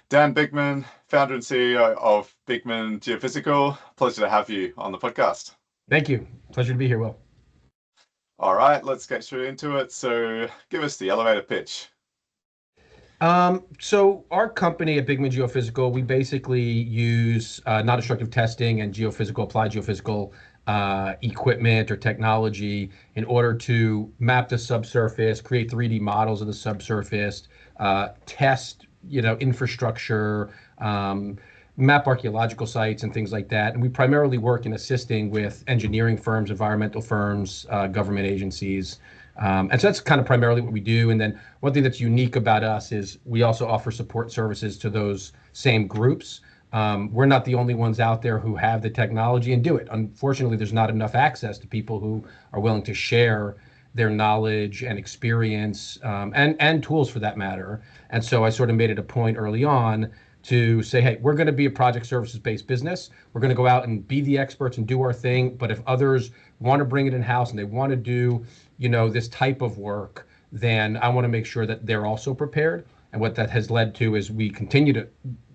Dan Bigman, founder and CEO of Bigman Geophysical. Pleasure to have you on the podcast. Thank you. Pleasure to be here, Will. All right, let's get straight into it. So give us the elevator pitch. So our company at Bigman Geophysical, we basically use non-destructive testing and applied geophysical equipment or technology in order to map the subsurface, create 3D models of the subsurface, test, infrastructure, map archaeological sites and things like that. And we primarily work in assisting with engineering firms, environmental firms, government agencies. And so that's kind of primarily what we do. And then one thing that's unique about us is we also offer support services to those same groups. We're not the only ones out there who have the technology and do it. Unfortunately, there's not enough access to people who are willing to share their knowledge and experience and tools for that matter. And so I sort of made it a point early on to say, hey, we're going to be a project services based business. We're going to go out and be the experts and do our thing. But if others want to bring it in house and they want to do, this type of work, then I want to make sure that they're also prepared. And what that has led to is we continue to,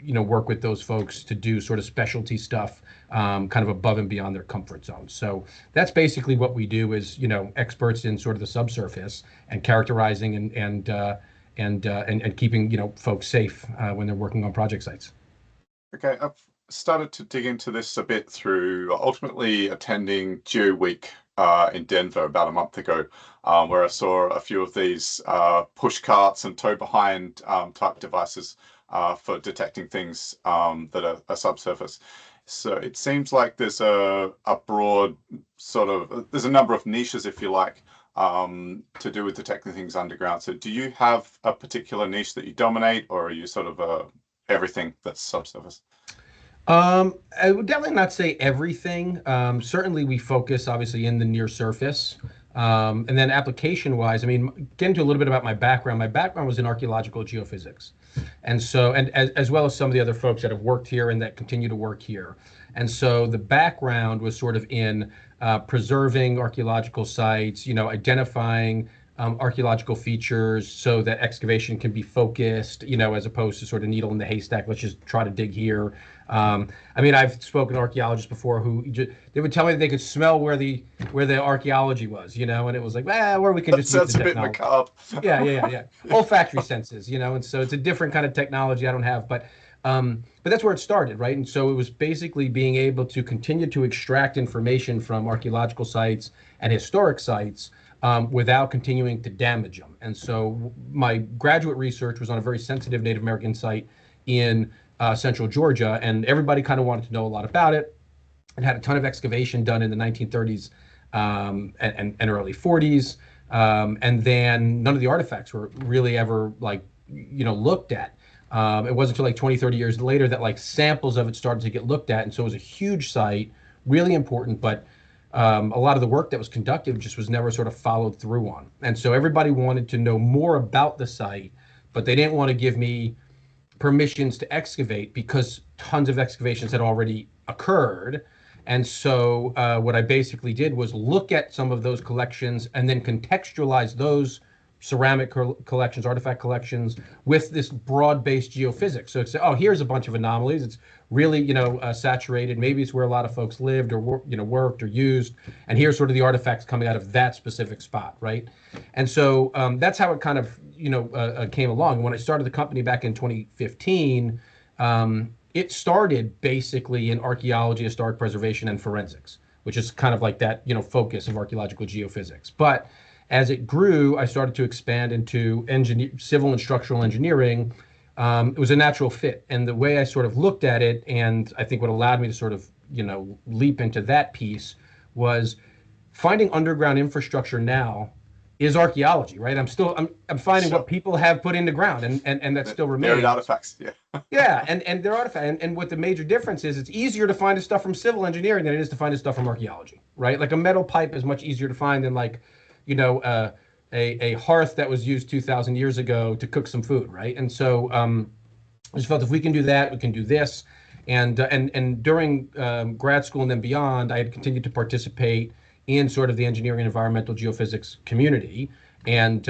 work with those folks to do sort of specialty stuff, kind of above and beyond their comfort zone. So that's basically what we do is, experts in sort of the subsurface and characterizing and keeping folks safe when they're working on project sites. Okay, I've started to dig into this a bit through ultimately attending Geo Week in Denver about a month ago, where I saw a few of these push carts and tow behind type devices for detecting things that are subsurface. So it seems like there's a broad there's a number of niches, if you like, to do with detecting things underground. So do you have a particular niche that you dominate, or are you sort of everything that's subsurface? I would definitely not say everything. Certainly we focus obviously in the near surface. And then application wise, get into a little bit about my background. My background was in archaeological geophysics. And so, and as well as some of the other folks that have worked here and that continue to work here. And so the background was sort of in preserving archaeological sites, identifying archaeological features so that excavation can be focused, as opposed to sort of needle in the haystack. Let's just try to dig here. I've spoken to archaeologists before who they would tell me that they could smell where the archaeology was, and it was like, where we can just use That's the a bit technology. macabre. Yeah. Olfactory senses, and so it's a different kind of technology I don't have, but that's where it started, right? And so it was basically being able to continue to extract information from archaeological sites and historic sites without continuing to damage them. And so my graduate research was on a very sensitive Native American site in central Georgia, and everybody kind of wanted to know a lot about it. It had a ton of excavation done in the 1930s and early 40s, and then none of the artifacts were really ever looked at. It wasn't until like 20, 30 years later that samples of it started to get looked at, and so it was a huge site, really important, but a lot of the work that was conducted just was never sort of followed through on. And so everybody wanted to know more about the site, but they didn't want to give me permissions to excavate because tons of excavations had already occurred. And so what I basically did was look at some of those collections and then contextualize those ceramic collections, artifact collections, with this broad-based geophysics. So it's, here's a bunch of anomalies. It's really, saturated. Maybe it's where a lot of folks lived or worked or used. And here's sort of the artifacts coming out of that specific spot, right? And so that's how it kind of, came along. When I started the company back in 2015, it started basically in archaeology, historic preservation, and forensics, which is kind of like that, focus of archaeological geophysics. But as it grew, I started to expand into civil and structural engineering. It was a natural fit. And the way I sort of looked at it, and I think what allowed me to sort of, leap into that piece, was finding underground infrastructure now is archaeology, right? I'm finding what people have put in the ground and that still remains. Buried artifacts, yeah. Yeah, and they're artifacts. And what the major difference is, it's easier to find the stuff from civil engineering than it is to find the stuff from archaeology, right? Like a metal pipe is much easier to find than a hearth that was used 2,000 years ago to cook some food, right? And so I just felt if we can do that, we can do this. And during grad school and then beyond, I had continued to participate in sort of the engineering and environmental geophysics community. And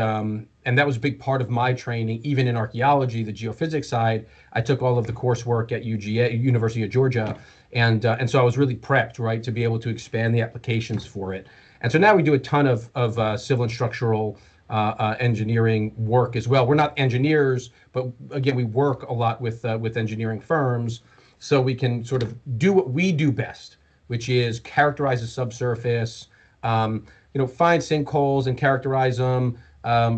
that was a big part of my training, even in archaeology, the geophysics side. I took all of the coursework at UGA, University of Georgia, and so I was really prepped, right, to be able to expand the applications for it. And so now we do a ton of civil and structural engineering work as well. We're not engineers, but again, we work a lot with engineering firms, so we can sort of do what we do best, which is characterize the subsurface, find sinkholes and characterize them,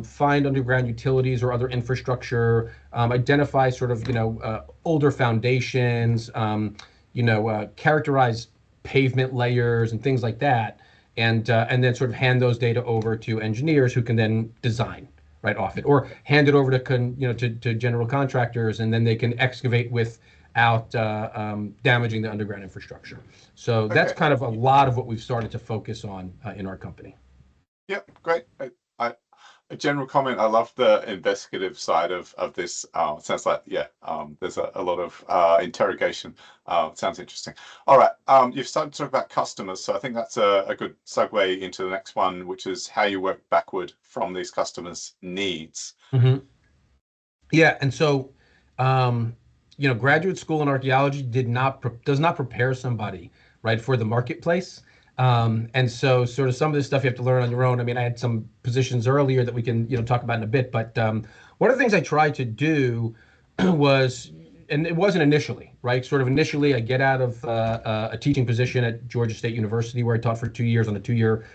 find underground utilities or other infrastructure, identify sort of older foundations, characterize pavement layers and things like that, and then sort of hand those data over to engineers who can then design right off it, or hand it over to general contractors, and then they can excavate without damaging the underground infrastructure. So that's kind of a lot of what we've started to focus on in our company. Yep, great. A general comment. I love the investigative side of this. It sounds like, there's a lot of interrogation. Sounds interesting. All right. You've started to talk about customers, so I think that's a good segue into the next one, which is how you work backward from these customers' needs. Mm-hmm. Yeah, and so graduate school in archaeology does not prepare somebody right for the marketplace. And so sort of some of this stuff you have to learn on your own. I mean, I had some positions earlier that we can, talk about in a bit, but one of the things I tried to do was, and it wasn't initially, right? Sort of initially, I get out of a teaching position at Georgia State University where I taught for 2 years on a 2-year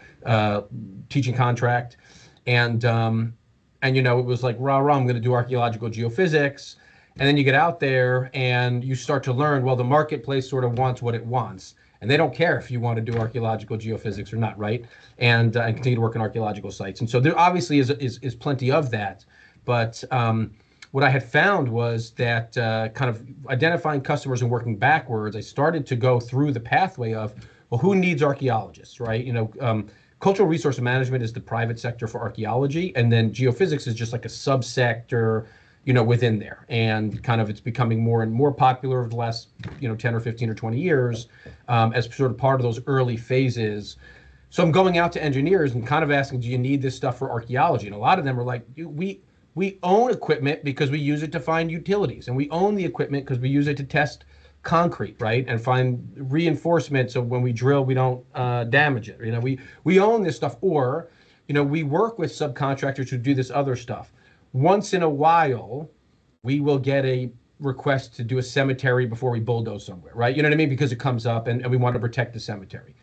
teaching contract. And it was like, rah, rah, I'm going to do archaeological geophysics. And then you get out there and you start to learn, well, the marketplace sort of wants what it wants. And they don't care if you want to do archaeological geophysics or not, right? And continue to work in archaeological sites. And so there obviously is plenty of that. But what I had found was that kind of identifying customers and working backwards, I started to go through the pathway of, well, who needs archaeologists, right? Cultural resource management is the private sector for archaeology, and then geophysics is just like a subsector, within there. And kind of it's becoming more and more popular over the last, 10 or 15 or 20 years as sort of part of those early phases. So I'm going out to engineers and kind of asking, do you need this stuff for archaeology? And a lot of them are like, we own equipment because we use it to find utilities, and we own the equipment because we use it to test concrete, right, and find reinforcement so when we drill we don't damage it. We own this stuff, or we work with subcontractors who do this other stuff. Once in a while we will get a request to do a cemetery before we bulldoze somewhere, right? You know what I mean? Because it comes up and we want to protect the cemetery.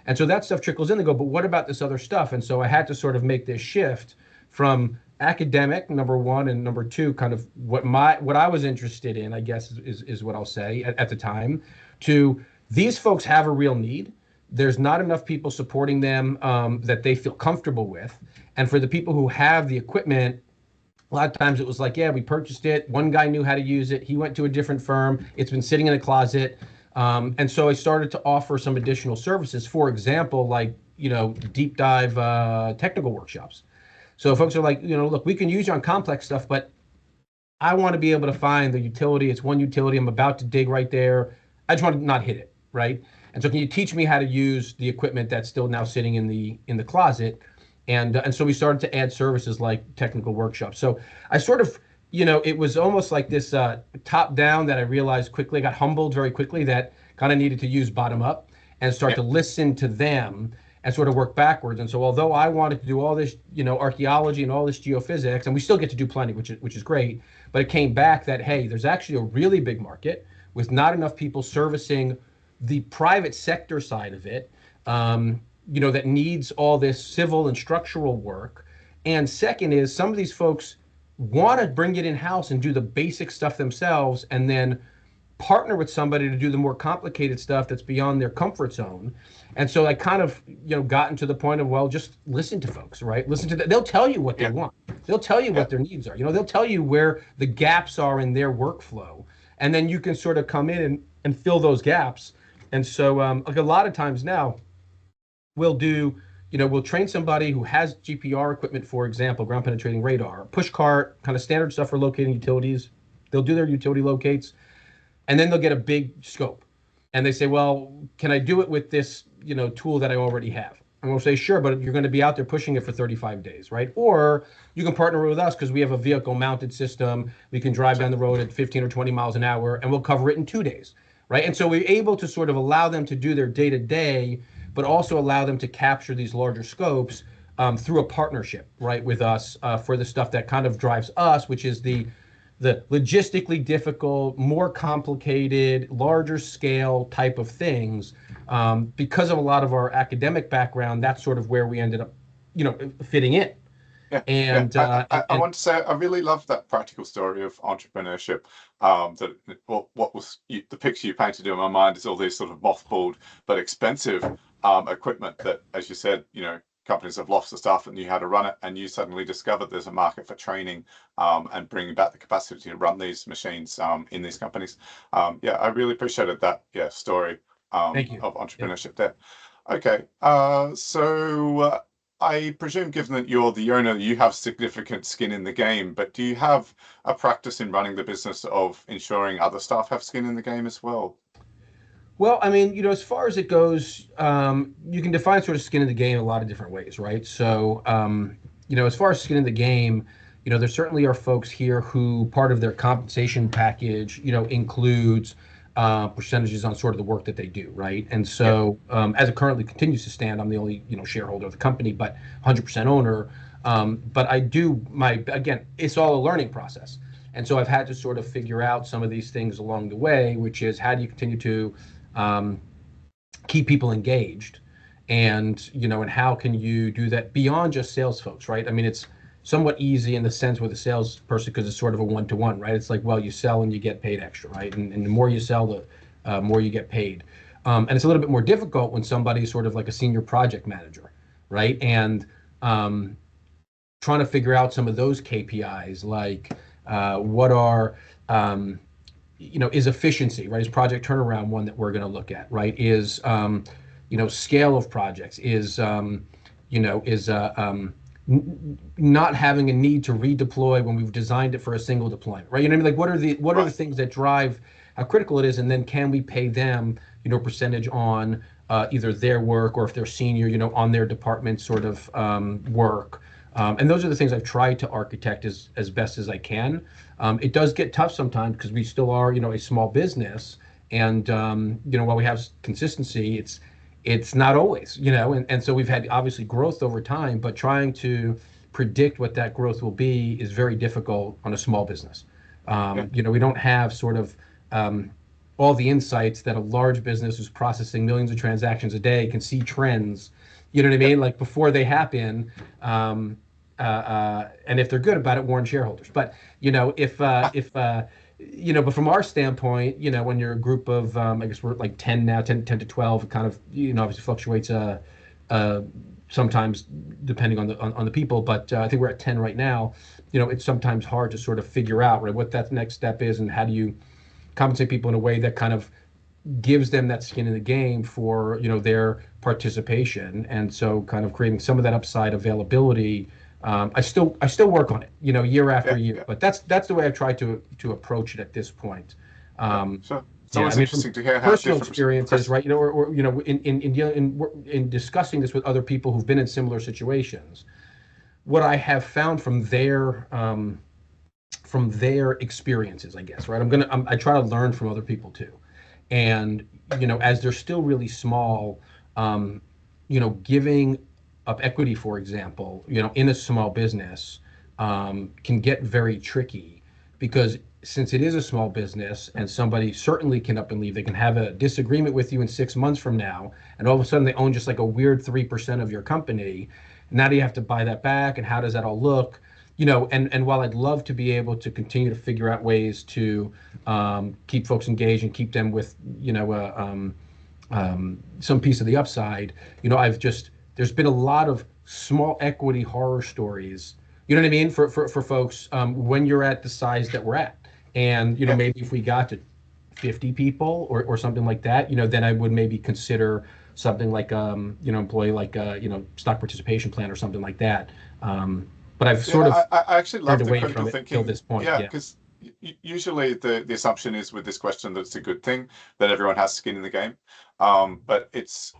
And so that stuff trickles in. They go, but what about this other stuff? And so I had to sort of make this shift from academic, number one, and number two, kind of what I was interested in, I guess is what I'll say at the time, to these folks have a real need. There's not enough people supporting them that they feel comfortable with. And for the people who have the equipment, a lot of times it was like, yeah, we purchased it. One guy knew how to use it. He went to a different firm. It's been sitting in a closet. And so I started to offer some additional services. For example, like, deep dive technical workshops. So folks are like, look, we can use you on complex stuff, but I want to be able to find the utility. It's one utility. I'm about to dig right there. I just want to not hit it, right? And so can you teach me how to use the equipment that's still now sitting in the closet? And so we started to add services like technical workshops. So I sort of, it was almost like this top down that I realized quickly, got humbled very quickly that kind of needed to use bottom up and start to listen to them and sort of work backwards. And so although I wanted to do all this, archaeology and all this geophysics, and we still get to do plenty, which is great, but it came back that, hey, there's actually a really big market with not enough people servicing the private sector side of it. That needs all this civil and structural work. And second is some of these folks want to bring it in-house and do the basic stuff themselves and then partner with somebody to do the more complicated stuff that's beyond their comfort zone. And so I kind of, gotten to the point of, well, just listen to folks, right? Listen to them. They'll tell you what they want. They'll tell you what their needs are. They'll tell you where the gaps are in their workflow. And then you can sort of come in and fill those gaps. And so like a lot of times now, we'll train somebody who has GPR equipment, for example, ground penetrating radar, push cart, kind of standard stuff for locating utilities. They'll do their utility locates, and then they'll get a big scope. And they say, well, can I do it with this, tool that I already have? And we'll say, sure, but you're going to be out there pushing it for 35 days, right? Or you can partner with us because we have a vehicle mounted system. We can drive down the road at 15 or 20 miles an hour and we'll cover it in 2 days, right? And so we're able to sort of allow them to do their day to day, but also allow them to capture these larger scopes through a partnership, right, with us for the stuff that kind of drives us, which is the logistically difficult, more complicated, larger scale type of things. Because of a lot of our academic background, that's sort of where we ended up, fitting in. Yeah, yeah. And I want to say I really love that practical story of entrepreneurship. That what was the picture you painted in my mind is all these sort of mothballed but expensive equipment that, as you said, companies have lost the stuff and you had to run it, and you suddenly discovered there's a market for training and bringing back the capacity to run these machines in these companies. Yeah, I really appreciated that. Yeah, story thank you. of Yeah. entrepreneurship there. Okay, so. I presume, given that you're the owner, you have significant skin in the game, but do you have a practice in running the business of ensuring other staff have skin in the game as well? Well, I mean, as far as it goes, you can define sort of skin in the game a lot of different ways, right? So, as far as skin in the game, there certainly are folks here who part of their compensation package, includes percentages on sort of the work that they do, right? And Yeah, so, as it currently continues to stand, I'm the only, shareholder of the company, but 100% owner. But I do again, it's all a learning process. And so I've had to sort of figure out some of these things along the way, which is how do you continue to um, keep people engaged, and how can you do that beyond just sales folks, right? I mean, it's somewhat easy in the sense with a salesperson because it's sort of a one-to-one, right? It's like, well, you sell and you get paid extra, right? And the more you sell, the more you get paid. And it's a little bit more difficult when somebody's sort of like a senior project manager, right? And trying to figure out some of those KPIs, like what are is efficiency, right? Is project turnaround one that we're going to look at, right? Is scale of projects, is not having a need to redeploy when we've designed it for a single deployment, right? You know what I mean? Like, what are the right. things that drive how critical it is, and then can we pay them, percentage on either their work, or if they're senior, on their department sort of work. And those are the things I've tried to architect as best as I can. It does get tough sometimes because we still are, a small business, and while we have consistency, it's not always, and so we've had obviously growth over time, but trying to predict what that growth will be is very difficult on a small business. Yeah, We don't have sort of all the insights that a large business who's processing millions of transactions a day can see trends, you know what I yeah, mean? Like before they happen, and if they're good about it, warn shareholders. But but from our standpoint, when you're a group of, I guess we're like 10 now, 10 to 12, it kind of, obviously fluctuates sometimes depending on the people. But I think we're at 10 right now. It's sometimes hard to sort of figure out, right, what that next step is and how do you compensate people in a way that kind of gives them that skin in the game for their participation, and so kind of creating some of that upside availability. I still work on it, year after yeah, year, yeah, but that's the way I've tried to approach it at this point. yeah. Um, Sure. It's yeah, I always mean, from interesting to hear how personal different experiences, right? Or in discussing this with other people who've been in similar situations, what I have found from their experiences, I guess, right? I try to learn from other people too, and as they're still really small, giving up equity, for example, in a small business, can get very tricky because since it is a small business and somebody certainly can up and leave, they can have a disagreement with you in 6 months from now, and all of a sudden they own just like a weird 3% of your company. Now do you have to buy that back, and how does that all look? And while I'd love to be able to continue to figure out ways to keep folks engaged and keep them with, some piece of the upside, there's been a lot of small equity horror stories, you know what I mean, for folks when you're at the size that we're at. And, yeah, maybe if we got to 50 people or something like that, then I would maybe consider something like, employee like, stock participation plan or something like that. But I've yeah. sort of I actually turned love the away critical from it till thinking. this point. Yeah, Yeah. because usually the assumption is with this question that it's a good thing that everyone has skin in the game. But it's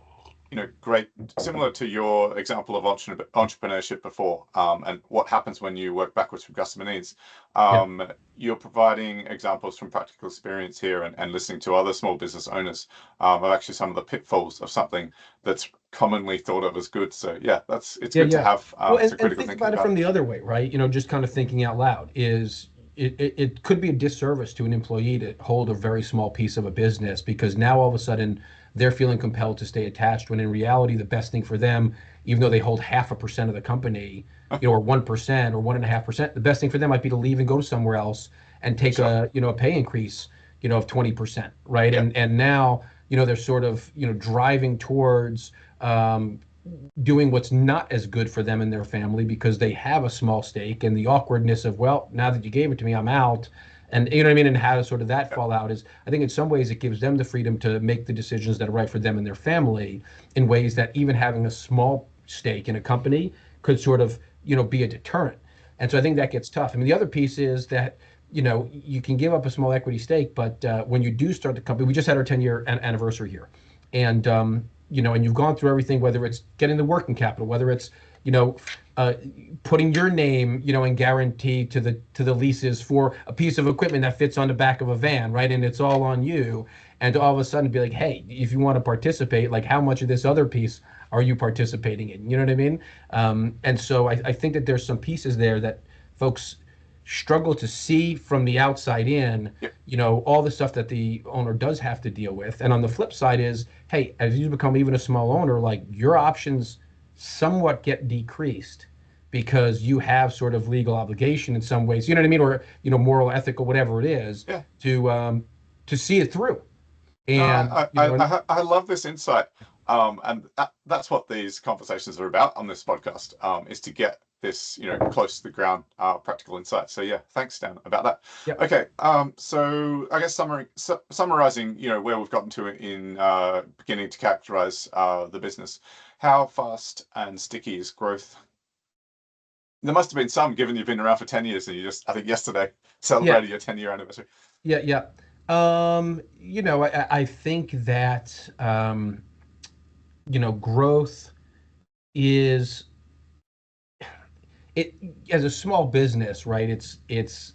great, similar to your example of entrepreneurship before, and what happens when you work backwards from customer needs. Yeah. You're providing examples from practical experience here, and listening to other small business owners of actually some of the pitfalls of something that's commonly thought of as good. So yeah, it's Yeah, good to yeah. have Well, some and critical think thinking about it about from it. the other way, right? Just kind of thinking out loud is it could be a disservice to an employee to hold a very small piece of a business because now all of a sudden they're feeling compelled to stay attached when in reality the best thing for them, even though they hold 0.5% of the company, or 1% or 1.5%, the best thing for them might be to leave and go somewhere else and take Sure. a pay increase, of 20%, right? Yeah. And now, they're sort of, driving towards doing what's not as good for them and their family because they have a small stake, and the awkwardness of, well, now that you gave it to me, I'm out. And you know what I mean? And how does sort of that Yeah. fall out is, I think in some ways it gives them the freedom to make the decisions that are right for them and their family in ways that even having a small stake in a company could sort of, be a deterrent. And so I think that gets tough. I mean, the other piece is that, you can give up a small equity stake, but when you do start the company, we just had our 10-year anniversary here. And and you've gone through everything, whether it's getting the working capital, whether it's, you know, uh, putting your name, and guarantee to the leases for a piece of equipment that fits on the back of a van, right? And it's all on you. And to all of a sudden be like, hey, if you want to participate, like how much of this other piece are you participating in? You know what I mean? And so I think that there's some pieces there that folks struggle to see from the outside in, Yeah. all the stuff that the owner does have to deal with. And on the flip side is, hey, as you become even a small owner, like your options somewhat get decreased because you have sort of legal obligation in some ways, you know what I mean? Or, moral, ethical, whatever it is, Yeah. to see it through. No, And, I love this insight. And that's what these conversations are about on this podcast, is to get this, close to the ground, practical insight. So yeah, thanks, Dan, about that. yep. Okay, so I guess summarizing, where we've gotten to in beginning to characterize the business. How fast and sticky is growth? There must have been some, given you've been around for 10 years and you just, I think yesterday, Yeah. celebrated your 10-year anniversary. Yeah. Yeah. I think that, growth is it as a small business, right? It's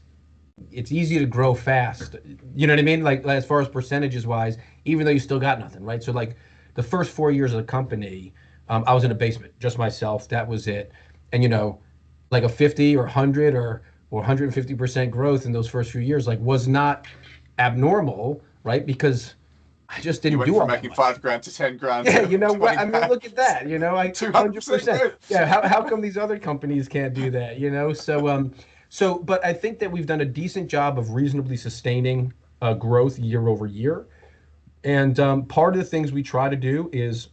easy to grow fast. You know what I mean? Like as far as percentages wise, even though you still got nothing, right? So like the first 4 years of the company, I was in a basement, just myself. That was it. And like a 50 or 100 or 150% growth in those first few years, like was not abnormal, right? Because I just You didn't went do from all that making much. 5 grand to 10 grand Yeah, to what 20 I mean, grand. look at that. Like 200% 100%. growth. Yeah, how come these other companies can't do that? So but I think that we've done a decent job of reasonably sustaining growth year over year. And part of the things we try to do is,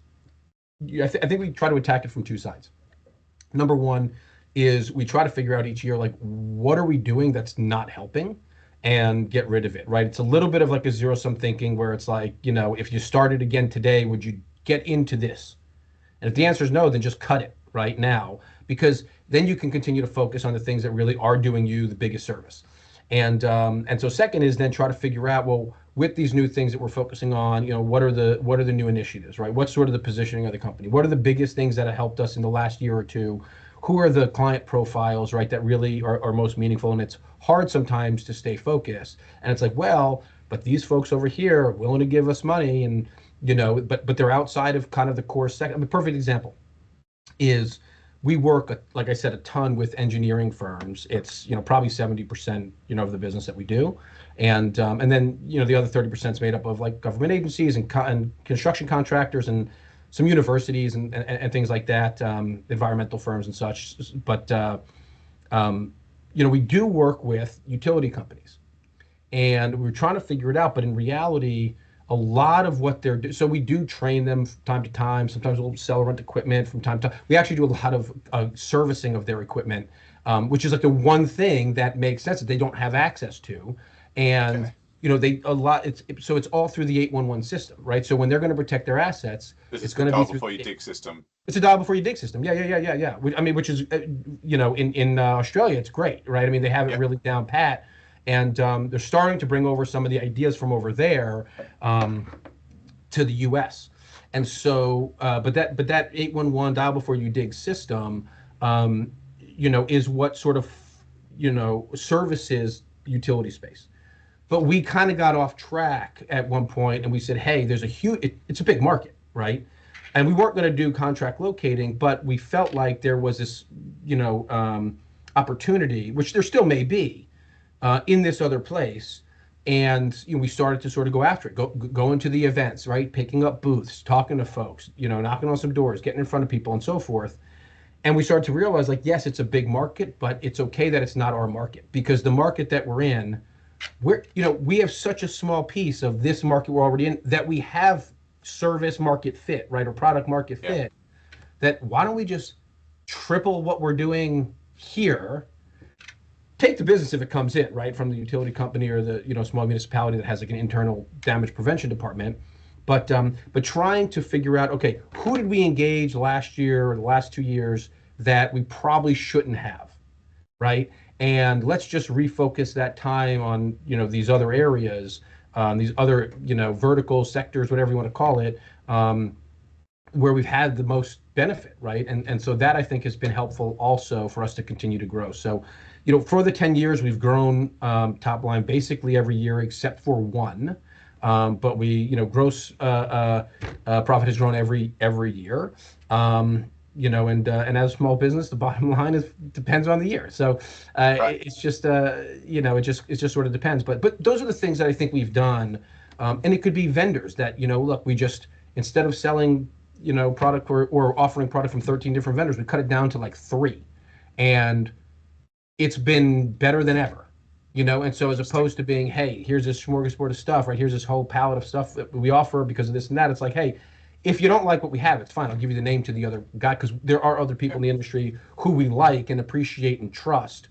I think we try to attack it from two sides. Number one is we try to figure out each year, like, what are we doing that's not helping and get rid of it, right? It's a little bit of like a zero sum thinking where it's like, if you started again today, would you get into this? And if the answer is no, then just cut it right now, because then you can continue to focus on the things that really are doing you the biggest service. And so second is then try to figure out, well, with these new things that we're focusing on, what are the new initiatives, right? What's sort of the positioning of the company? What are the biggest things that have helped us in the last year or two? Who are the client profiles, right, that really are most meaningful? And it's hard sometimes to stay focused. And it's like, well, but these folks over here are willing to give us money, and but they're outside of kind of the core sector. I mean, perfect example is we work, like I said, a ton with engineering firms. It's probably 70% of the business that we do, and then the other 30% is made up of like government agencies and construction contractors and some universities and things like that, environmental firms and such. But we do work with utility companies, and we're trying to figure it out. But in reality, a lot of what they're doing, so we do train them from time to time. Sometimes we'll sell or rent equipment from time to time. We actually do a lot of servicing of their equipment, which is like the one thing that makes sense that they don't have access to. And Okay. they a lot. It's all through the 811 system, right? So when they're going to protect their assets, This it's is the going to be dial through. before you dig system. It's a dial before you dig system. Yeah, yeah, yeah, yeah, yeah. I mean, which is, in Australia, it's great, right? I mean, they have it Yeah. really down pat, and they're starting to bring over some of the ideas from over there. Um, to the U.S. And so, but that 811 dial before you dig system, is what sort of, services utility space. But we kind of got off track at one point, and we said, hey, there's a huge, it's a big market, right? And we weren't going to do contract locating, but we felt like there was this, opportunity, which there still may be, in this other place. And we started to sort of go after it, go into the events, right? Picking up booths, talking to folks, knocking on some doors, getting in front of people, and so forth. And we started to realize, like, yes, it's a big market, but it's okay that it's not our market, because the market that we're in, we have such a small piece of this market we're already in that we have service market fit, right, or product market fit. That why don't we just triple what we're doing here? Take the business if it comes in, right, from the utility company or the small municipality that has like an internal damage prevention department, but trying to figure out, okay, who did we engage last year or the last 2 years that we probably shouldn't have, right? And let's just refocus that time on these other areas, these other vertical sectors, whatever you want to call it, where we've had the most benefit, right? And so that I think has been helpful also for us to continue to grow. So, for the 10 years we've grown top line basically every year except for one, but we gross profit has grown every year. And as a small business, the bottom line depends on the year. So Right. it's just it just sort of depends. But those are the things that I think we've done, and it could be vendors that look, we just, instead of selling product or offering product from 13 different vendors, we cut it down to like 3, and it's been better than ever. And so as opposed to being, hey, here's this smorgasbord of stuff, right? Here's this whole palette of stuff that we offer because of this and that. It's like, hey, if you don't like what we have, it's fine. I'll give you the name to the other guy, because there are other people in the industry who we like and appreciate and trust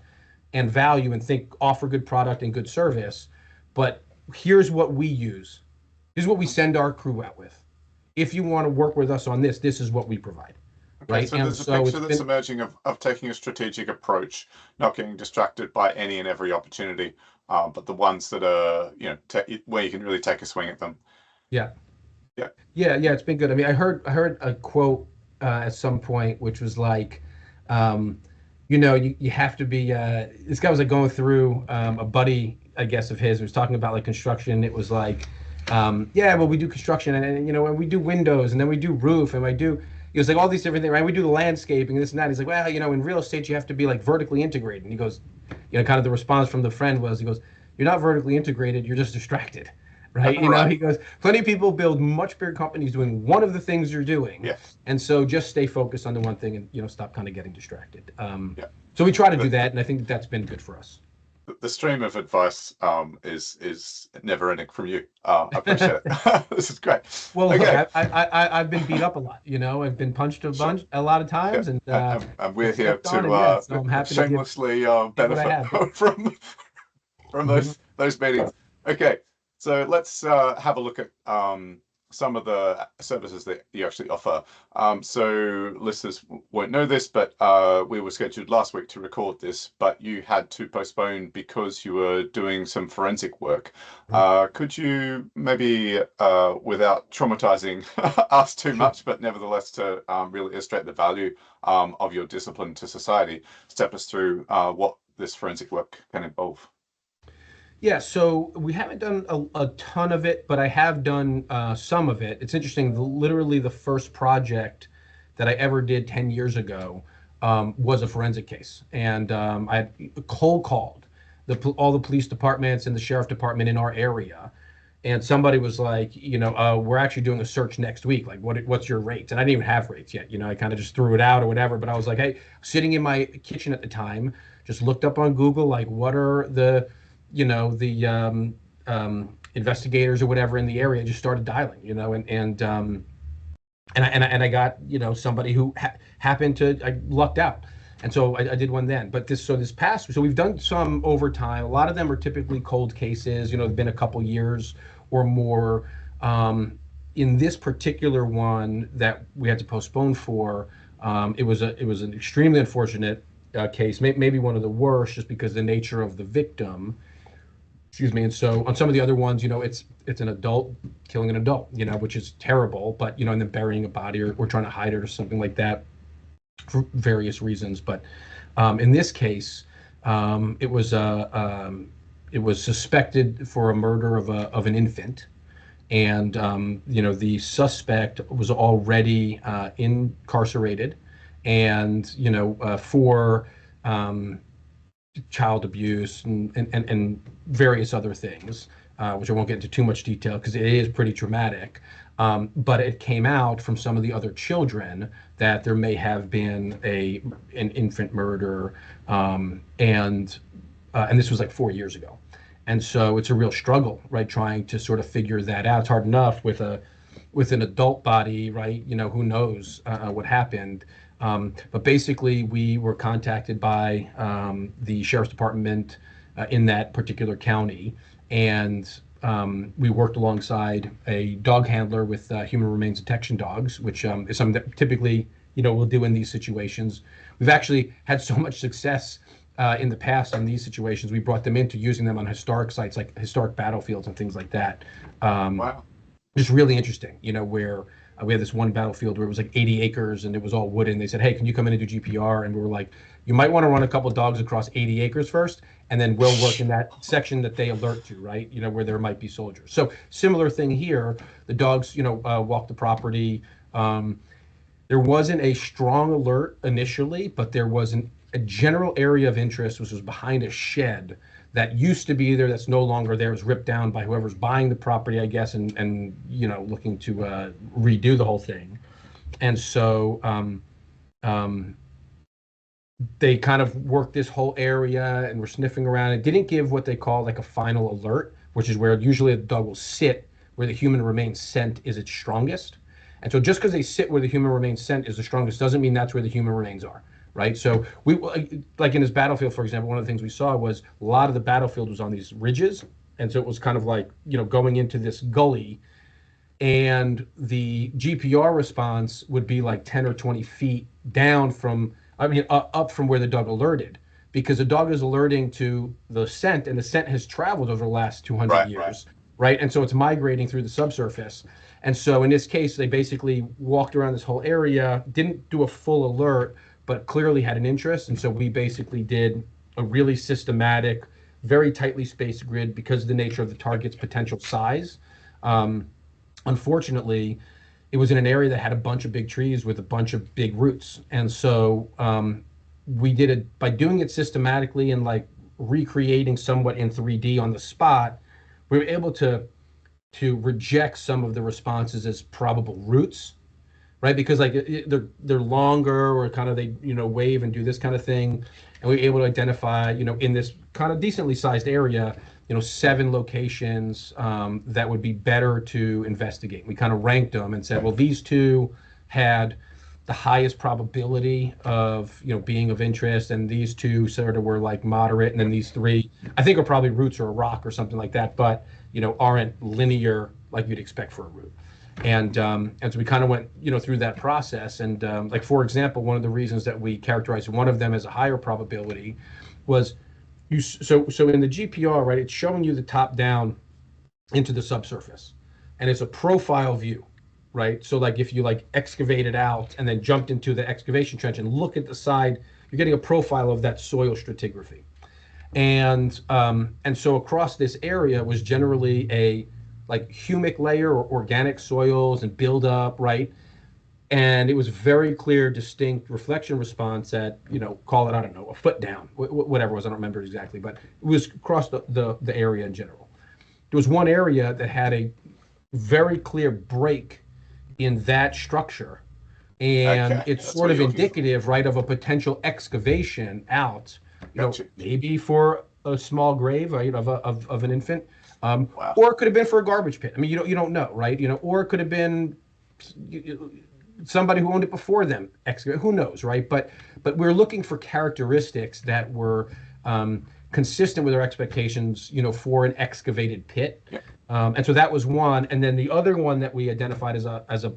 and value and think offer good product and good service. But here's what we use. Here's what we send our crew out with. If you want to work with us on this, this is what we provide. Okay, Right. so And there's a so picture that's emerging of taking a strategic approach, not getting distracted by any and every opportunity, but the ones that are, where you can really take a swing at them. yeah. Yeah. Yeah, it's been good. I mean, I heard a quote at some point, which was like, you have to be. This guy was like going through a buddy, I guess, of his, who was talking about like construction. It was like, yeah, well, we do construction, and we do windows, and then we do roof, and He was like all these different things, right? We do the landscaping, this and that. He's like, well, in real estate, you have to be like vertically integrated. And he goes, kind of the response from the friend was, he goes, you're not vertically integrated, you're just distracted. Right. Right. He goes, plenty of people build much bigger companies doing one of the things you're doing. Yeah. And so just stay focused on the one thing and, stop kind of getting distracted. Yeah. So we try to do that. And I think that's been good for us. The stream of advice is never ending from you. I appreciate it. This is great. Well, look, okay. I've been beat up a lot. I've been punched a lot of times, Yeah. And we're here to so I'm happy shamelessly to benefit from those meetings. Okay, so let's have a look at some of the services that you actually offer. So listeners won't know this, but we were scheduled last week to record this, but you had to postpone because you were doing some forensic work. Could you maybe, without traumatizing us too much, but nevertheless to really illustrate the value of your discipline to society, step us through what this forensic work can involve? Yeah, so we haven't done a ton of it, but I have done some of it. It's interesting. Literally, the first project that I ever did 10 years ago was a forensic case. And I had cold called all the police departments and the sheriff department in our area. And somebody was like, we're actually doing a search next week. Like, what's your rates? And I didn't even have rates yet. I kind of just threw it out or whatever. But I was like, hey, sitting in my kitchen at the time, just looked up on Google, like, what are the investigators or whatever in the area, just started dialing, and I got, somebody who happened to, I lucked out. And so I did one then, but this past, so we've done some over time. A lot of them are typically cold cases, they've been a couple years or more. In this particular one that we had to postpone for, it was an extremely unfortunate case, maybe one of the worst, just because the nature of the victim. Excuse me. And so on some of the other ones, it's an adult killing an adult, which is terrible, but and then burying a body or trying to hide it or something like that for various reasons. But in this case, it was it was suspected for a murder of an infant, and the suspect was already incarcerated, and for child abuse and various other things, which I won't get into too much detail because it is pretty traumatic. But it came out from some of the other children that there may have been an infant murder, and this was like 4 years ago. And so it's a real struggle, right? Trying to sort of figure that out. It's hard enough with an adult body, right? Who knows what happened. But basically, we were contacted by the sheriff's department in that particular county, and we worked alongside a dog handler with human remains detection dogs, which is something that typically we'll do in these situations. We've actually had so much success in the past on these situations. We brought them into using them on historic sites like historic battlefields and things like that. Wow. Just really interesting, where we had this one battlefield where it was like 80 acres and it was all wooden. They said, hey, can you come in and do GPR? And we were like, you might want to run a couple of dogs across 80 acres first, and then we'll work in that section that they alert to, right? Where there might be soldiers. So similar thing here. The dogs, walk the property. There wasn't a strong alert initially, but there was a general area of interest, which was behind a shed that used to be there, that's no longer there. It was ripped down by whoever's buying the property, I guess, and looking to redo the whole thing. And so they kind of worked this whole area and were sniffing around. It didn't give what they call like a final alert, which is where usually the dog will sit where the human remains scent is its strongest. And so just because they sit where the human remains scent is the strongest doesn't mean that's where the human remains are. Right. So we, like in this battlefield, for example, one of the things we saw was a lot of the battlefield was on these ridges. And so it was kind of like, going into this gully, and the GPR response would be like 10 or 20 feet down from, up from where the dog alerted, because the dog is alerting to the scent, and the scent has traveled over the last 200 years. Right. And so it's migrating through the subsurface. And so in this case, they basically walked around this whole area, didn't do a full alert, but clearly had an interest. And so we basically did a really systematic, very tightly spaced grid because of the nature of the target's potential size. Unfortunately, it was in an area that had a bunch of big trees with a bunch of big roots. And so we did it by doing it systematically and like recreating somewhat in 3D on the spot. We were able to reject some of the responses as probable roots. Right, because like they're longer, or kind of they wave and do this kind of thing, and we were able to identify in this kind of decently sized area 7 locations that would be better to investigate. We kind of ranked them and said, well, these 2 had the highest probability of being of interest, and these 2 sort of were like moderate, and then these 3 I think are probably roots or a rock or something like that, but aren't linear like you'd expect for a root. And so we kind of went, through that process. And like, for example, one of the reasons that we characterized one of them as a higher probability was so in the GPR, right, it's showing you the top down into the subsurface, and it's a profile view, right? So like if you like excavate it out and then jumped into the excavation trench and look at the side, you're getting a profile of that soil stratigraphy. And so across this area was generally a like humic layer or organic soils and buildup, right? And it was very clear, distinct reflection response at, call it, I don't know, a foot down, whatever it was, I don't remember exactly, but it was across the area in general. There was one area that had a very clear break in that structure, and it's sort of indicative, right, of a potential excavation out, maybe for a small grave, right, of an infant. Wow. Or it could have been for a garbage pit. I mean, you don't know, right? Or it could have been somebody who owned it before them. Who knows, right? But we're looking for characteristics that were consistent with our expectations, for an excavated pit. Yeah. And so that was one. And then the other one that we identified as a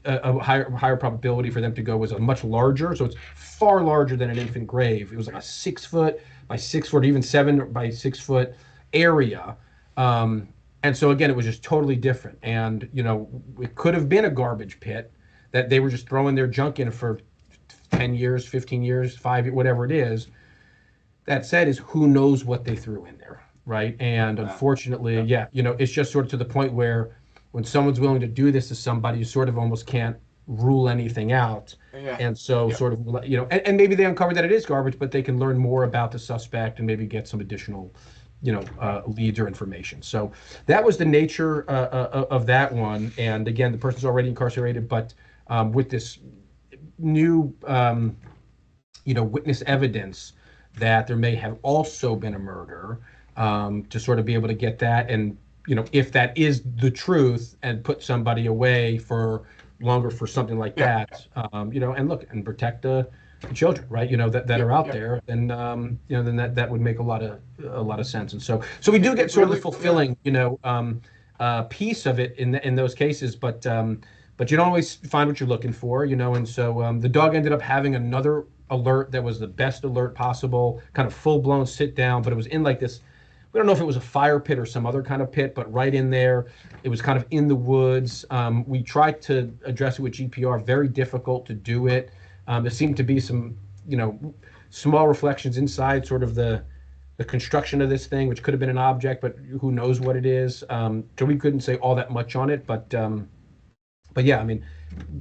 higher probability for them to go was a much larger. So it's far larger than an infant grave. It was like a 6 foot by 6 foot, even 7 by 6 foot area. And so again, it was just totally different. And you know, it could have been a garbage pit that they were just throwing their junk in for 10 years, 15 years, 5 years, whatever it is. That said, is who knows what they threw in there, right? And unfortunately, yeah, you know, it's just sort of to the point where when someone's willing to do this to somebody, you sort of almost can't rule anything out. Yeah. And so sort of, you know, and maybe they uncover that it is garbage, but they can learn more about the suspect and maybe get some additional, you know, leads or information. So that was the nature of that one. And again, the person's already incarcerated, but with this new, you know, witness evidence that there may have also been a murder, to sort of be able to get that. And, you know, if that is the truth and put somebody away for longer for something like that, you know, and look and protect the children, right? You know, that are out there, and you know, then that would make a lot of sense. And so we do get sort of the fulfilling, you know, piece of it in those cases, but you don't always find what you're looking for, you know. And so the dog ended up having another alert that was the best alert possible, kind of full-blown sit down, but it was in like this, we don't know if it was a fire pit or some other kind of pit, but right in there. It was kind of in the woods. We tried to address it with GPR, very difficult to do it. There seemed to be some, you know, small reflections inside sort of the construction of this thing, which could have been an object, but who knows what it is. So we couldn't say all that much on it, but yeah, I mean,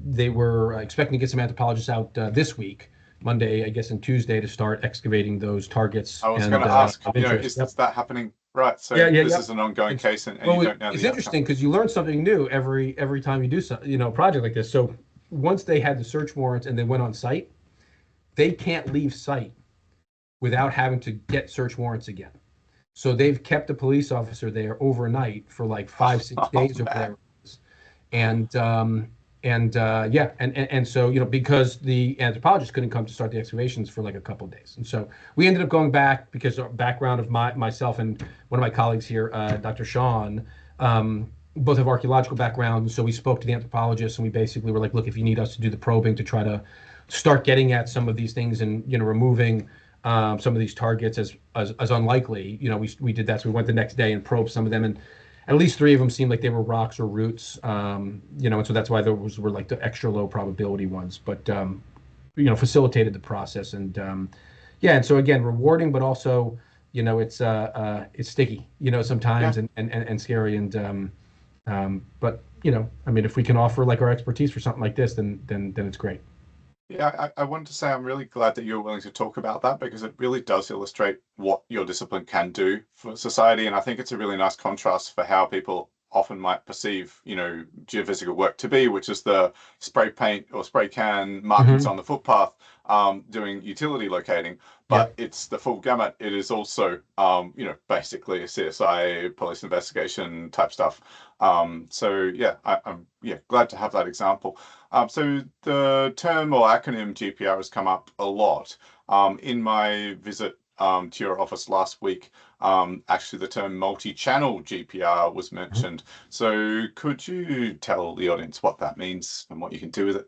they were expecting to get some anthropologists out this week, Monday, I guess, and Tuesday, to start excavating those targets. I was going to ask, you know, is that happening? Right. So this is an ongoing case, and you don't know. It's interesting because you learn something new every time you do you know, a project like this. So once they had the search warrants and they went on site, they can't leave site without having to get search warrants again. So they've kept a police officer there overnight for like 5-6 days or whatever it is. And so, you know, because the anthropologist couldn't come to start the excavations for like a couple of days. And so we ended up going back because the background of myself and one of my colleagues here, Dr. Sean, both have archaeological backgrounds. So we spoke to the anthropologists and we basically were like, look, if you need us to do the probing to try to start getting at some of these things and, you know, removing some of these targets as unlikely, you know, we did that. So we went the next day and probed some of them, and at least 3 of them seemed like they were rocks or roots, you know, and so that's why those were like the extra low probability ones, but, you know, facilitated the process. And yeah, and so again, rewarding, but also, you know, it's sticky, you know, sometimes, and scary. And but, you know, I mean, if we can offer like our expertise for something like this, then it's great. Yeah, I wanted to say I'm really glad that you're willing to talk about that, because it really does illustrate what your discipline can do for society. And I think it's a really nice contrast for how people often might perceive, you know, geophysical work to be, which is the spray paint or spray can markings on the footpath, doing utility locating. But it's the full gamut. It is also, you know, basically a CSI, police investigation type stuff. So yeah, I'm glad to have that example. So the term or acronym GPR has come up a lot. In my visit to your office last week, actually the term multi-channel GPR was mentioned. So could you tell the audience what that means and what you can do with it?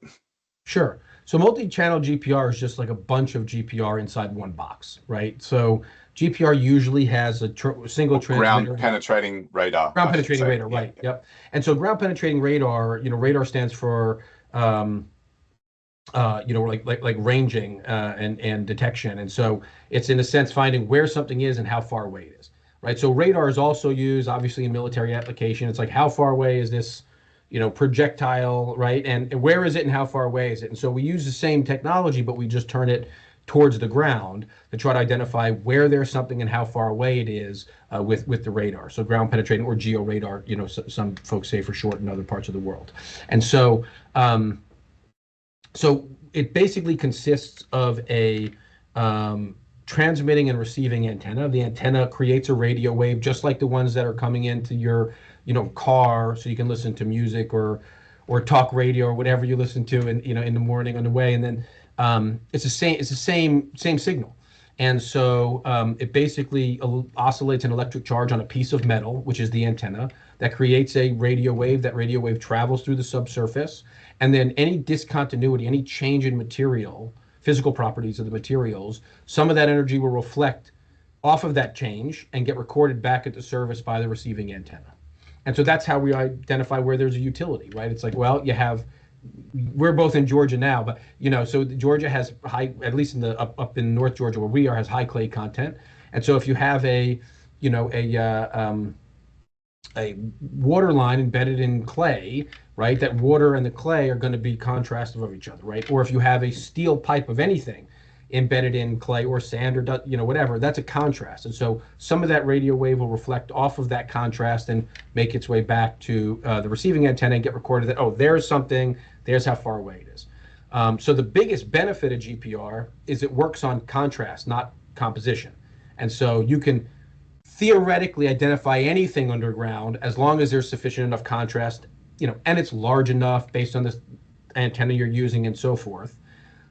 Sure. So multi-channel GPR is just like a bunch of GPR inside one box, right? So GPR usually has a single transmitter. Ground penetrating radar. Ground penetrating radar, right? Yep. And so ground penetrating radar, you know, radar stands for you know, like ranging and detection. And so it's in a sense finding where something is and how far away it is, right? So radar is also used obviously in military application. It's like, how far away is this, you know, projectile, right? And where is it and how far away is it? And so we use the same technology, but we just turn it towards the ground to try to identify where there's something and how far away it is with the radar. So ground penetrating, or geo radar, you know, some folks say for short in other parts of the world. And so so it basically consists of a transmitting and receiving antenna. The antenna creates a radio wave, just like the ones that are coming into your, you know, car, so you can listen to music or talk radio or whatever you listen to in, you know, in the morning on the way. And then it's the same signal. And so it basically oscillates an electric charge on a piece of metal, which is the antenna, that creates a radio wave. That radio wave travels through the subsurface, and then any discontinuity, any change in material, physical properties of the materials, some of that energy will reflect off of that change and get recorded back at the service by the receiving antenna. And so that's how we identify where there's a utility, right? It's like, well, we're both in Georgia now, but so Georgia has high, at least in the up in North Georgia where we are, has high clay content. And so if you have a water line embedded in clay, right, that water and the clay are going to be contrastive of each other, right? Or if you have a steel pipe of anything embedded in clay or sand or whatever, that's a contrast. And so some of that radio wave will reflect off of that contrast and make its way back to the receiving antenna and get recorded that, oh, there's something, there's how far away it is. So the biggest benefit of GPR is it works on contrast, not composition. And so you can theoretically identify anything underground as long as there's sufficient enough contrast, and it's large enough based on the antenna you're using and so forth.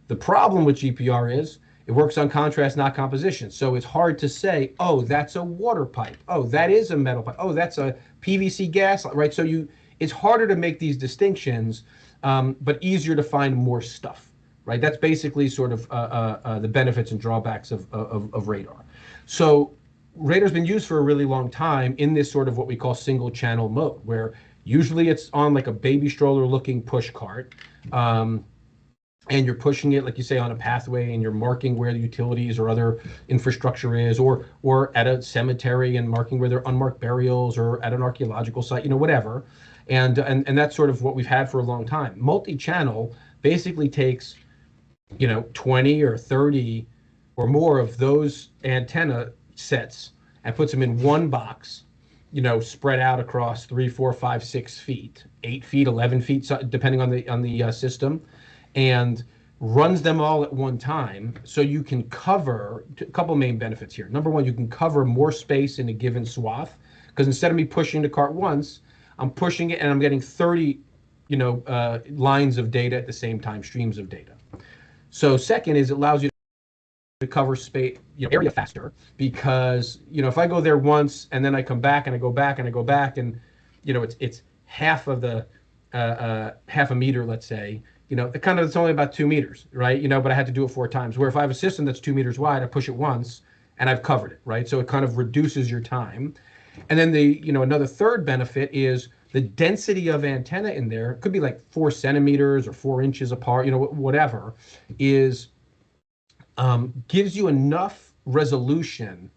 The problem with GPR is it works on contrast, not composition. So it's hard to say, oh, that's a water pipe. Oh, that is a metal pipe. Oh, that's a PVC gas line, right? So it's harder to make these distinctions, but easier to find more stuff, right? That's basically sort of the benefits and drawbacks of radar. So radar's been used for a really long time in this sort of what we call single channel mode, where usually it's on like a baby stroller looking push cart. And you're pushing it, like you say, on a pathway, and you're marking where the utilities or other infrastructure is, or at a cemetery and marking where there are unmarked burials, or at an archaeological site, whatever. And that's sort of what we've had for a long time. Multi-channel basically takes, 20 or 30 or more of those antenna sets and puts them in one box, spread out across 3, 4, 5, 6 feet, 8 feet, 11 feet, depending on the system, and runs them all at one time. So you can cover a couple main benefits here. Number one, you can cover more space in a given swath, because instead of me pushing the cart once, I'm pushing it and I'm getting 30, lines of data at the same time, streams of data. So second is it allows you to cover space, area faster, because if I go there once and then I come back and I go back and I go back, and it's half of the half a meter, let's say, it's only about 2 meters, right? But I had to do it 4 times. Where if I have a system that's 2 meters wide, I push it once and I've covered it, right? So it kind of reduces your time. And then another third benefit is the density of antenna in there, could be like 4 centimeters or 4 inches apart, whatever, is gives you enough resolution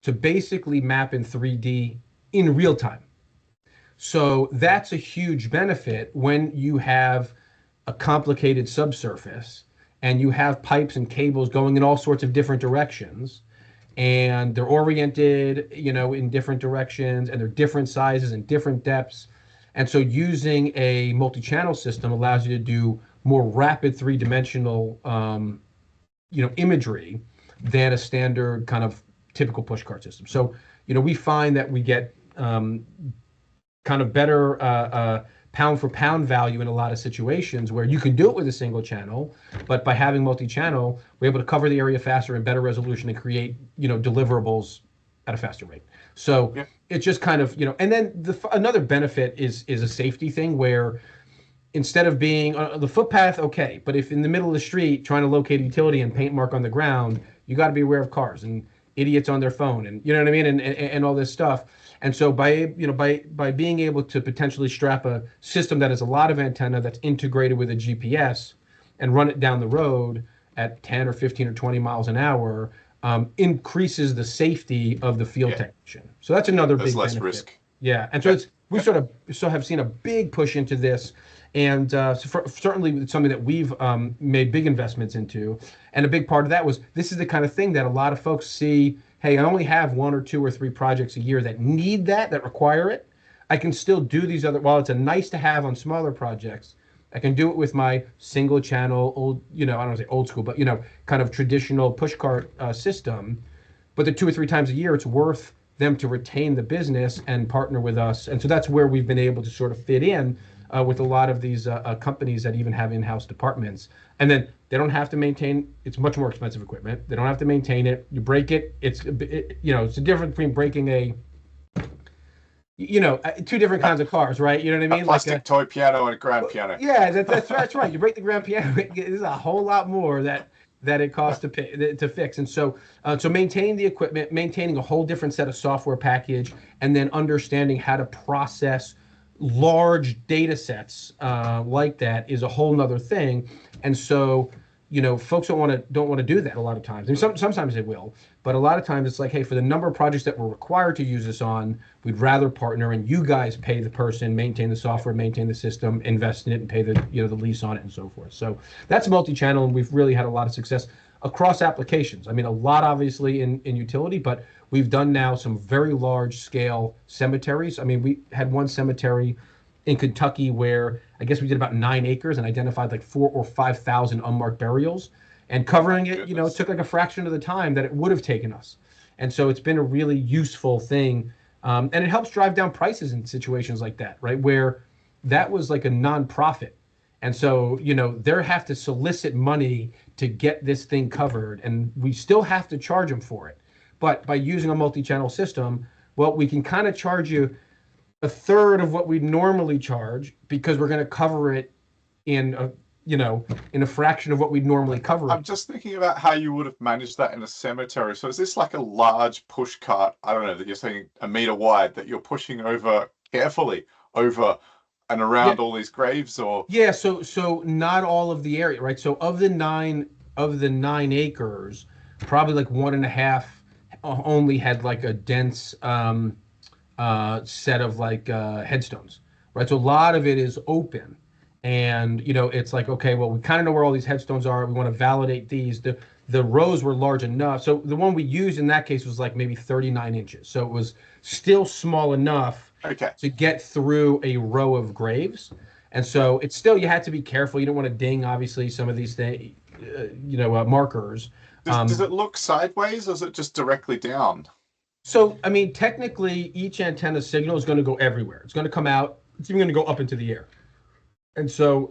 to basically map in 3D in real time. So that's a huge benefit when you have a complicated subsurface and you have pipes and cables going in all sorts of different directions, and they're oriented, in different directions, and they're different sizes and different depths. And so using a multi-channel system allows you to do more rapid 3-dimensional imagery than a standard kind of typical pushcart system. So, we find that we get kind of better pound for pound value in a lot of situations where you can do it with a single channel, but by having multi-channel, we're able to cover the area faster and better resolution and create, deliverables at a faster rate. So yeah. It's just kind of, and then another benefit is a safety thing where instead of being the footpath, okay, but if in the middle of the street trying to locate a utility and paint mark on the ground, you got to be aware of cars and idiots on their phone, and you know what I mean, and all this stuff. And so by being able to potentially strap a system that has a lot of antenna that's integrated with a GPS and run it down the road at 10 or 15 or 20 miles an hour, increases the safety of the field technician. So that's another big less benefit. Risk. Yeah, and so we sort of have seen a big push into this. And certainly it's something that we've made big investments into. And a big part of that was, this is the kind of thing that a lot of folks see, hey, I only have 1 or 2 or 3 projects a year that need that require it. I can still do these other, while it's a nice to have on smaller projects, I can do it with my single channel, old, I don't want to say old school, but, kind of traditional pushcart system. But the 2 or 3 times a year, it's worth them to retain the business and partner with us. And so that's where we've been able to sort of fit in with a lot of these companies that even have in-house departments. And then they don't have to maintain, it's much more expensive equipment. They don't have to maintain it. You break it, it's a difference between breaking 2 different kinds of cars, right? You know what I mean? A plastic toy piano and a grand piano. Yeah, that's right. You break the grand piano, there's a whole lot more that that it costs to pay to fix. And so, so maintaining the equipment, maintaining a whole different set of software package, and then understanding how to process large data sets like that is a whole nother thing. And so, folks don't want to do that a lot of times. And sometimes they will, but a lot of times it's like, hey, for the number of projects that we're required to use this on, we'd rather partner, and you guys pay the person, maintain the software, maintain the system, invest in it, and pay the the lease on it, and so forth. So that's multi-channel, and we've really had a lot of success across applications. I mean, a lot obviously in utility, but we've done now some very large scale cemeteries. I mean, we had one cemetery in Kentucky where I guess we did about 9 acres and identified like 4,000 or 5,000 unmarked burials, and covering it, it took like a fraction of the time that it would have taken us. And so it's been a really useful thing. And it helps drive down prices in situations like that, right? Where that was like a nonprofit. And so, they have to solicit money to get this thing covered, and we still have to charge them for it. But by using a multi-channel system, well, we can kind of charge you a third of what we normally charge because we're going to cover it in a in a fraction of what we'd normally cover. I'm just thinking about how you would have managed that in a cemetery. So is this like a large push cart, I don't know, that you're saying 1 meter wide, that you're pushing over carefully over and around all these graves? Or so not all of the area, right? So of the 9 acres, probably like 1.5 only had like a dense set of like headstones, right? So a lot of it is open, and it's like, okay, well, we kind of know where all these headstones are. We want to validate these. The rows were large enough. So the one we used in that case was like maybe 39 inches. So it was still small enough to get through a row of graves. And so it's still, you had to be careful. You don't want to ding, obviously, some of these things, markers. Does it look sideways, or is it just directly down? So, I mean, technically, each antenna signal is going to go everywhere. It's going to come out. It's even going to go up into the air. And so,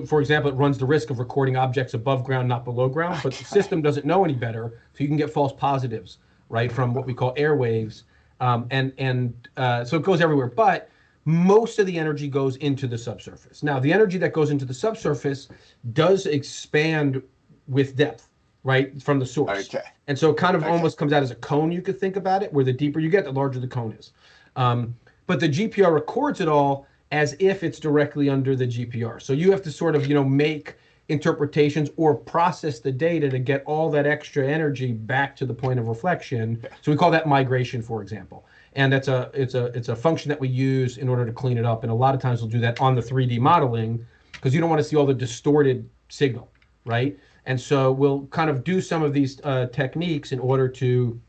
for example, it runs the risk of recording objects above ground, not below ground. But the system doesn't know any better, so you can get false positives, right, from what we call airwaves, so it goes everywhere. But most of the energy goes into the subsurface. Now, the energy that goes into the subsurface does expand with depth, right, from the source. And so it kind of almost comes out as a cone, you could think about it, where the deeper you get, the larger the cone is. But the GPR records it all as if it's directly under the GPR. So you have to sort of, make interpretations or process the data to get all that extra energy back to the point of reflection. So we call that migration, for example. And it's a function that we use in order to clean it up. And a lot of times we'll do that on the 3D modeling because you don't want to see all the distorted signal, right? And so we'll kind of do some of these techniques in order to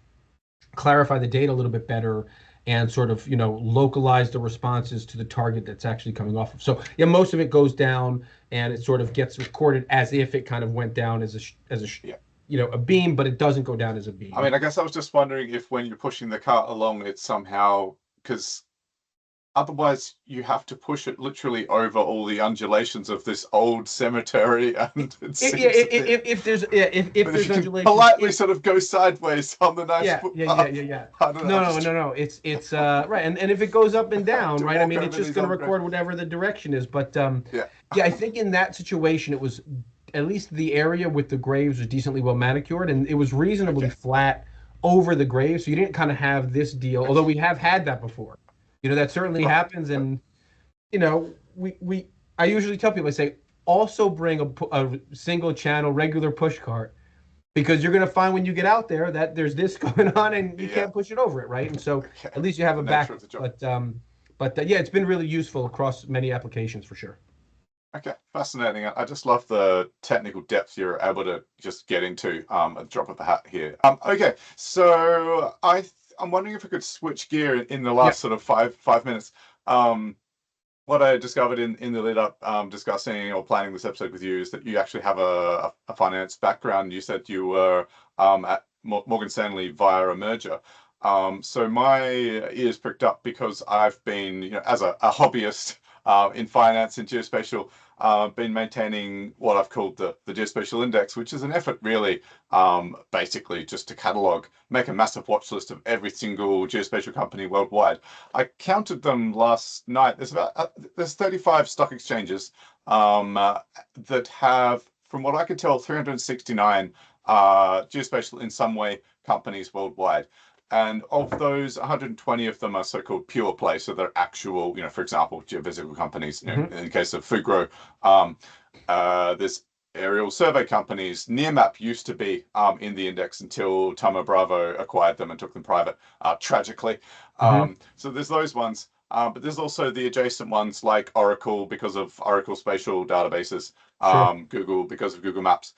clarify the data a little bit better and sort of, localize the responses to the target that's actually coming off of. So yeah, most of it goes down and it sort of gets recorded as if it kind of went down as a beam, but it doesn't go down as a beam. I mean, I guess I was just wondering if when you're pushing the cart along, it's somehow, because otherwise you have to push it literally over all the undulations of this old cemetery, and if there's undulations, politely sort of go sideways on the nice No, it's right, and if it goes up and down, right, I mean, it's just going to record whatever the direction is. But I think in that situation it was, at least the area with the graves was decently well manicured, and it was reasonably flat over the graves, so you didn't kind of have this deal, although we have had that before. That certainly happens. And, I usually tell people, I say, also bring a single channel regular push cart, because you're going to find when you get out there that there's this going on and you can't push it over it. Right. And so at least you have a backup. But it's been really useful across many applications for sure. Okay, fascinating. I just love the technical depth you're able to just get into at the drop of the hat here. Okay, so I'm wondering if I could switch gear in the last sort of five minutes. What I discovered in the lead up discussing or planning this episode with you is that you actually have a finance background. You said you were at Morgan Stanley via a merger. So my ears pricked up because I've been, as a hobbyist in finance and geospatial, been maintaining what I've called the Geospatial Index, which is an effort really basically just to catalog, make a massive watch list of every single geospatial company worldwide. I counted them last night. There's 35 stock exchanges that have from what I could tell, 369 geospatial in some way companies worldwide. And of those, 120 of them are so-called pure play. So they're actual, for example, geophysical companies. In the case of Fugro, there's aerial survey companies. Nearmap used to be in the index until Thoma Bravo acquired them and took them private, tragically. So there's those ones. But there's also the adjacent ones like Oracle because of Oracle spatial databases, Google because of Google Maps.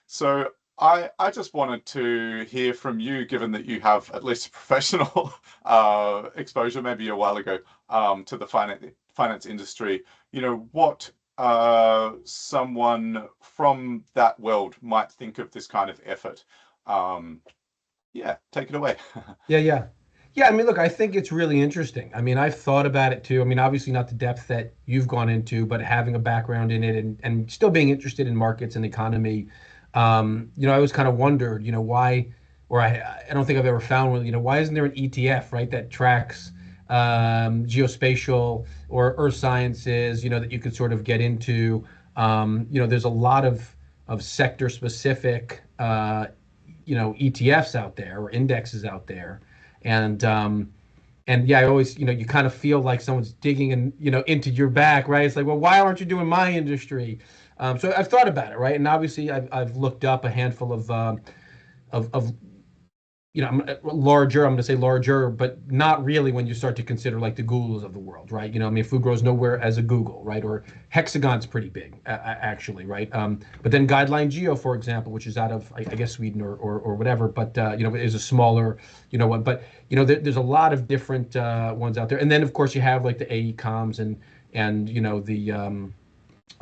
So I just wanted to hear from you, given that you have at least a professional exposure, maybe a while ago, to the finance industry. What someone from that world might think of this kind of effort. Yeah, take it away. Yeah, I mean, look, I think it's really interesting. I mean, I've thought about it too. I mean, obviously not the depth that you've gone into, but having a background in it and still being interested in markets and economy, I always kind of wondered, why, or I don't think I've ever found one, why isn't there an ETF, right, that tracks geospatial or earth sciences, that you could sort of get into. There's a lot of sector specific, ETFs out there or indexes out there. And yeah, I always, you kind of feel like someone's digging into your back, right? It's like, well, why aren't you doing my industry? So I've thought about it, right? And obviously I've looked up a handful of larger, I'm going to say larger, but not really when you start to consider like the Googles of the world, right? I mean, Fugro's nowhere as a Google, right? Or Hexagon's pretty big, actually, right? But then Guideline Geo, for example, which is out of, I guess, Sweden or whatever, but, is a smaller, one. But, there's a lot of different ones out there. And then, of course, you have like the AECOMs and the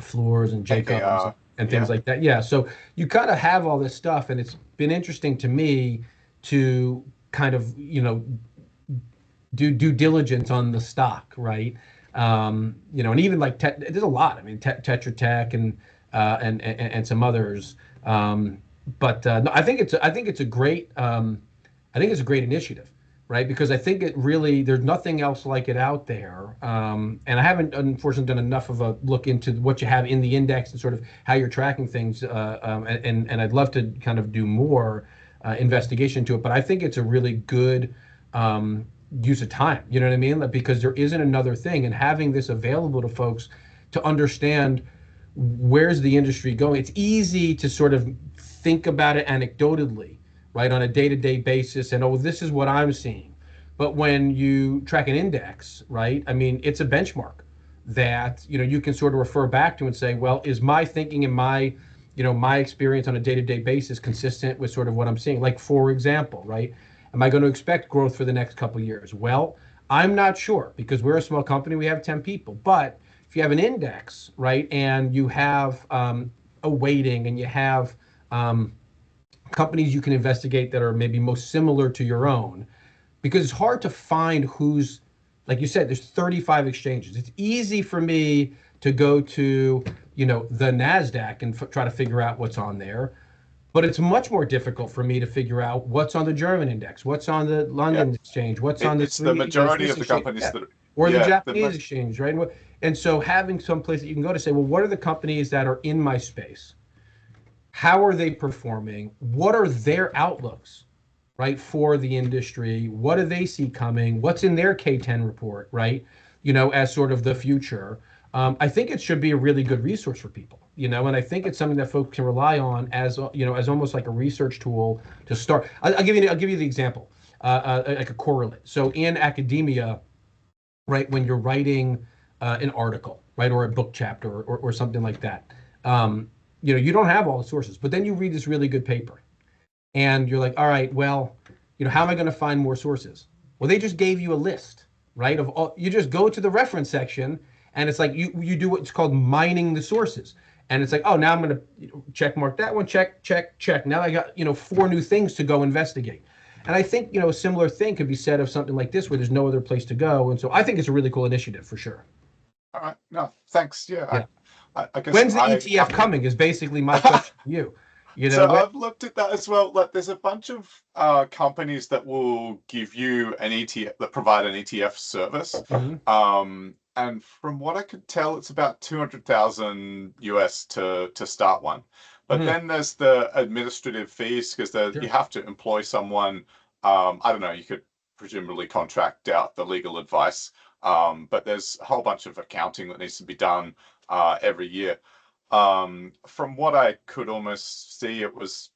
Floors and Jacobs and things like that. Yeah, so you kind of have all this stuff, and it's been interesting to me to kind of do due diligence on the stock, right? And even like there's a lot. I mean, Tetra Tech and some others. But no, I think it's a great initiative, right? Because I think it really there's nothing else like it out there. And I haven't unfortunately done enough of a look into what you have in the index and sort of how you're tracking things. And I'd love to kind of do more investigation into it, but I think it's a really good use of time. You know what I mean? Because there isn't another thing, and having this available to folks to understand where's the industry going. It's easy to sort of think about it anecdotally, right, on a day-to-day basis, and this is what I'm seeing. But when you track an index, right, I mean, it's a benchmark that you can sort of refer back to and say, well, is my thinking and my experience on a day-to-day basis consistent with sort of what I'm seeing? Like, for example, right, am I going to expect growth for the next couple of years? Well, I'm not sure, because we're a small company, we have 10 people. But if you have an index, right, and you have a weighting and you have companies you can investigate that are maybe most similar to your own, because it's hard to find who's, like you said, there's 35 exchanges. It's easy for me to go to the NASDAQ and try to figure out what's on there. But it's much more difficult for me to figure out what's on the German index, what's on the London exchange, what's on the majority of the companies that or the Japanese exchange, right? And so having some place that you can go to say, well, what are the companies that are in my space? How are they performing? What are their outlooks, right, for the industry? What do they see coming? What's in their K10 report, right? As sort of the future. I think it should be a really good resource for people, and I think it's something that folks can rely on as as almost like a research tool to start. I'll give you the example, like a correlate. So in academia, right, when you're writing an article, right, or a book chapter or something like that, you don't have all the sources, but then you read this really good paper, and you're like, all right, well, how am I going to find more sources? Well, they just gave you a list, right, of all. You just go to the reference section. And it's like you do what's called mining the sources. And it's like, oh, now I'm going to check mark that one, check. Now I got, 4 new things to go investigate. And I think, a similar thing could be said of something like this where there's no other place to go. And so I think it's a really cool initiative for sure. All right. No, thanks. Yeah. I guess When's the ETF coming is basically my question to you. You know, So I've looked at that as well. Like, there's a bunch of companies that will give you an ETF that provide an ETF service. Mhm. And from what I could tell, it's about 200,000 US to start one. But Mhm. then there's the administrative fees because you Sure. have to employ someone. I don't know. You could presumably contract out the legal advice. But there's a whole bunch of accounting that needs to be done every year. From what I could almost see, it was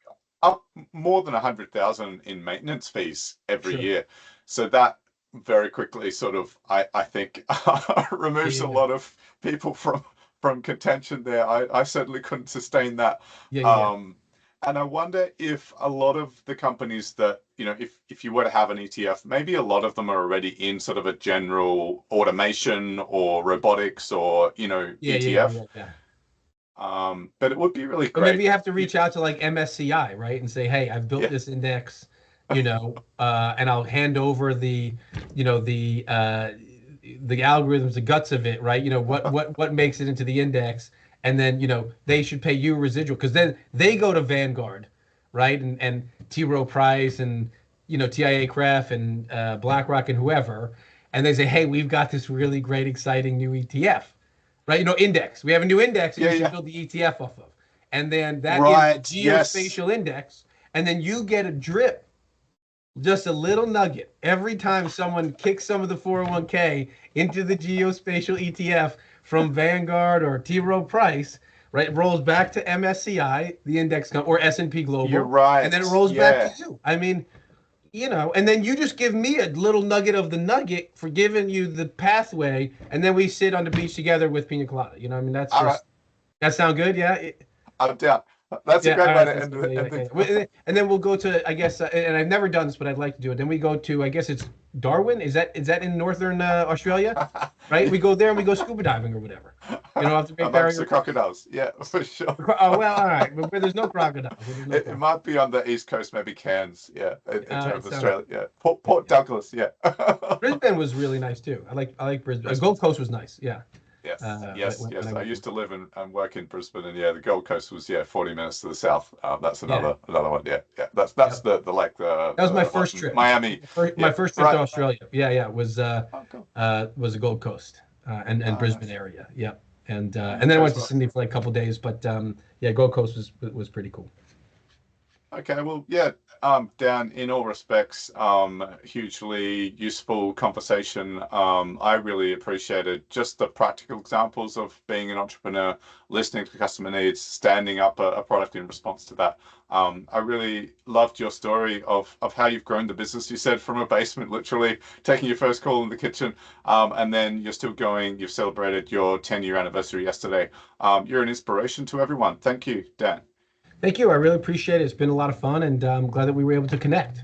up more than 100,000 in maintenance fees every Sure. year. So that very quickly sort of, I think, Yeah, removes a yeah, lot of people from contention there. I certainly couldn't sustain that. yeah, yeah, yeah. Um, and I wonder if a lot of the companies that, if you were to have an ETF, maybe a lot of them are already in sort of a general automation or robotics or, Yeah, yeah, yeah, ETF. yeah, yeah. But it would be really But maybe great. you have to reach out to like MSCI, right? And say, hey, I've built Yeah, this index, and I'll hand over the algorithms, the guts of it, right? What makes it into the index, and then they should pay you residual because then they go to Vanguard, right? And T. Rowe Price and TIA Cref and BlackRock and whoever, and they say, hey, we've got this really great, exciting new ETF, right? Index. We have a new index that yeah, you should yeah. build the ETF off of. And then that is the Right. Yes. geospatial index. And then you get a drip, just a little nugget every time someone kicks some of the 401k into the geospatial ETF from Vanguard or T. Rowe Price, right? It rolls back to MSCI, the index or S&P You're Global, and then it right. rolls back to Yeah. you. I mean, and then you just give me a little nugget of the nugget for giving you the pathway, and then we sit on the beach together with pina colada. I mean, All right. that sound good? Yeah. I'm down. That's a Yeah, all great way right. to That's end good. Yeah, the yeah, end yeah. the And then we'll go to, I guess, and I've never done this, but I'd like to do it. Then we go to, I guess it's Darwin. Is that in northern Australia? Right? Yeah. We go there and we go scuba diving or whatever. Off the Great Amongst Barrier the Reef. crocodiles. Yeah, for sure. Oh well, all right. But where there's no crocodiles, where there's no It crocodiles. might be on the east coast, maybe Cairns. Yeah, in terms It of sounds Australia. Yeah, Port yeah. Douglas. Yeah. Brisbane was really nice too. I like Brisbane. Gold Brisbane's Coast was nice. Yeah. Yes, When, yes, when I yes. I went used there. to live and work in Brisbane, and yeah, the Gold Coast was 40 minutes to the south. That's Yeah. another one. Yeah, yeah. That's Yep. the like That was my like first trip. Miami. My Yeah, first trip to right. Australia. Yeah, yeah, Oh, cool. was the Gold Coast and Oh, Brisbane nice. area. Yeah, and Oh, and then I okay, went to so Sydney for like a couple days. But yeah, Gold Coast was pretty cool. okay, well, yeah, Dan, in all respects, hugely useful conversation. I really appreciated just the practical examples of being an entrepreneur, listening to customer needs, standing up a product in response to that. I really loved your story of how you've grown the business. You said from a basement, literally taking your first call in the kitchen, and then you're still going. You've celebrated your 10-year anniversary yesterday. You're an inspiration to everyone. Thank you, Dan. Thank you. I really appreciate it. It's been a lot of fun, and I'm glad that we were able to connect.